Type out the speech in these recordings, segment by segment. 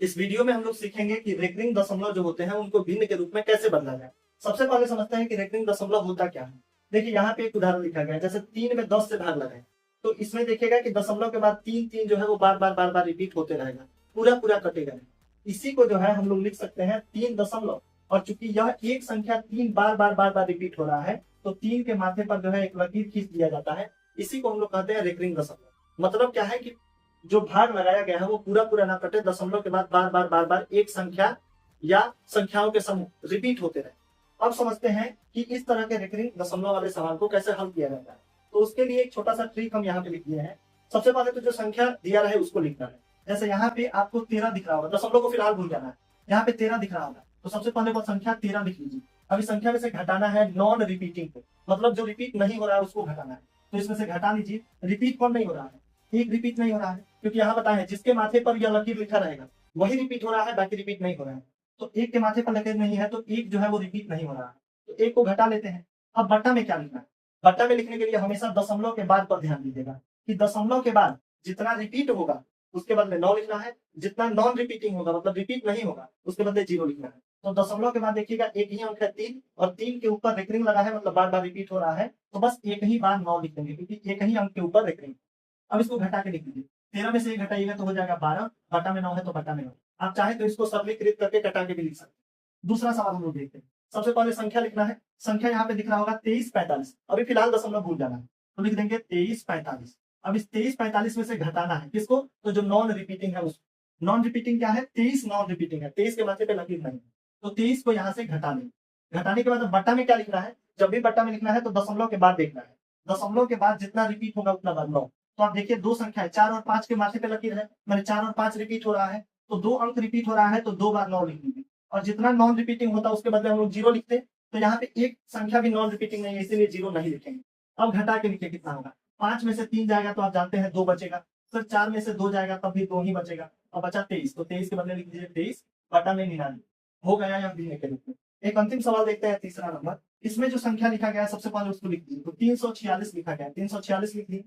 इस वीडियो में हम लोग सीखेंगे कि रेकरिंग दशमलव जो होते हैं उनको भिन्न के रूप में कैसे बदला जाए। सबसे पहले समझते हैं कि रेकरिंग दशमलव होता क्या है। देखिए यहाँ पे एक उदाहरण लिखा गया है, जैसे 3 में 10 से भाग लगाए, तो इसमें देखिएगा कि दशमलव के बाद 3 3 जो है वो बार बार रिपीट होते रहेगा, पूरा पूरा कटेगा नहीं। इसी को जो है हम लोग लिख सकते हैं 3 दशमलव, और चूंकि यह एक संख्या 3 बार बार रिपीट हो रहा है, तो 3 के माथे पर जो है एक लकीर खींच दिया जाता है। इसी को हम लोग कहते हैं रेकरिंग दशमलव। मतलब क्या है कि जो भाग लगाया गया है वो पूरा पूरा ना कटे, दशमलव के बाद बार बार एक संख्या या संख्याओं के समूह रिपीट होते रहे। अब समझते हैं कि इस तरह के रेकरिंग दशमलव वाले सवाल को कैसे हल किया जाता है। तो उसके लिए एक छोटा सा ट्रिक हम यहाँ पे लिख दिए हैं। सबसे पहले तो जो संख्या दिया रहे उसको लिखना है। जैसे यहाँ पे आपको 13 दिख रहा होगा, दशमलव को फिलहाल भूल जाना है। यहाँ पे 13 दिख रहा होगा, तो सबसे पहले वो संख्या 13 लिख लीजिए। अब इस संख्या में से घटाना है नॉन रिपीटिंग को, मतलब जो रिपीट नहीं हो रहा है उसको घटाना है। तो इसमें से घटा लीजिए। रिपीट कौन नहीं हो रहा है? एक रिपीट नहीं हो रहा है, क्योंकि यहाँ बताया जिसके माथे पर यह लकीर लिखा रहेगा वही रिपीट हो रहा है, बाकी रिपीट नहीं हो रहा है। तो एक के माथे पर लकीर नहीं है, तो एक जो है वो रिपीट नहीं हो रहा है, तो एक को घटा लेते हैं। अब बट्टा में क्या लिखना है? बट्टा में लिखने के लिए हमेशा दशमलव के बाद पर ध्यान दीजिएगा कि दशमलव के बाद जितना रिपीट होगा उसके बदले 9 लिखना है, जितना नॉन रिपीटिंग होगा मतलब रिपीट नहीं होगा उसके बदले 0 लिखना है। तो दशमलव के बाद देखिएगा एक ही अंक है 3, और 3 के ऊपर रेकरिंग लगा है, मतलब बार बार रिपीट हो रहा है, तो बस एक ही बार 9 लिख देंगे, क्योंकि एक ही अंक के ऊपर रेकरिंग। अब इसको घटा के लिख दीजिए। 13 में से 1 घटाइएगा तो हो जाएगा 12, बटा में 9 है तो बटा में 9। आप चाहे तो इसको सरलीकृत करके घटा के भी लिख सकते हैं। दूसरा सवाल हम लोग देखते हैं। सबसे पहले संख्या लिखना है। संख्या यहाँ पे दिख रहा होगा 2345। अभी फिलहाल दशमलव भूल जाना है, तो लिख देंगे 2345। अब इस 2345 में से घटाना है किसको? तो जो नॉन रिपीटिंग है उसको। नॉन रिपीटिंग क्या है? 23 नॉन रिपीटिंग है, 23 के माथे पे लकीर नहीं है, तो 23 को यहाँ से घटा लेंगे। घटाने के बाद बट्टा में क्या लिखना है? जब भी बट्टा में लिखना है तो दशमलव के बाद देखना है। दशमलव के बाद जितना रिपीट होगा उतना बार 9। तो आप देखिए दो संख्या है, 4 और 5 के माथे पे लकीर है, मैंने 4 और 5 रिपीट हो रहा है, तो 2 अंक रिपीट हो रहा है, तो 2 बार 9 लिख लीजिए। और जितना नॉन रिपीटिंग होता है उसके बदले हम लोग 0 लिखते, तो यहाँ पे एक संख्या भी नॉन रिपीटिंग नहीं है, इसीलिए 0 नहीं लिखेंगे। अब घटा के लिखिए कितना होगा। 5 में से 3 जाएगा तो आप जानते हैं 2 बचेगा, सर 4 में से 2 जाएगा तब भी 2 ही बचेगा, और बचा 23, तो 23 के बदले लिख दीजिए 23 बटा में 99। हो गया या भिन्न के रूप में। एक अंतिम सवाल देखते हैं, तीसरा नंबर। इसमें जो संख्या लिखा गया है सबसे पहले उसको लिख दीजिए। तो 346 लिखा गया है, 346 लिख दी।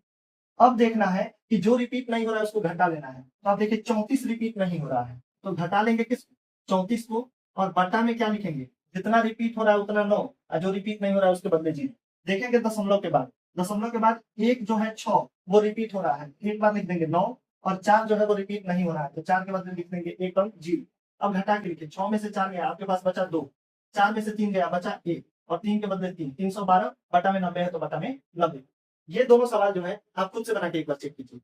अब देखना है कि जो रिपीट नहीं हो रहा है उसको घटा लेना है। तो आप देखिए 34 रिपीट नहीं हो रहा है, तो घटा लेंगे किस? 34 को। और बटा में क्या लिखेंगे? जितना रिपीट हो रहा है उतना 9, और जो रिपीट नहीं हो रहा है उसके बदले 0। देखेंगे दशमलव के बाद, दशमलव के बाद एक जो है 6 वो रिपीट हो रहा है, एक बार लिख देंगे 9। और 4 जो है वो रिपीट नहीं हो रहा है, तो 4 के बदले लिख देंगे एक अंक 0। अब घटा के लिखिए, 6 में से 4 गया आपके पास बचा 2, 4 में से 3 गया बचा 1, और 3 के बदले 3, 312 बटा में 90 है तो बटा में 90। ये दोनों सवाल जो है आप खुद से बना के एक बार चेक कीजिए।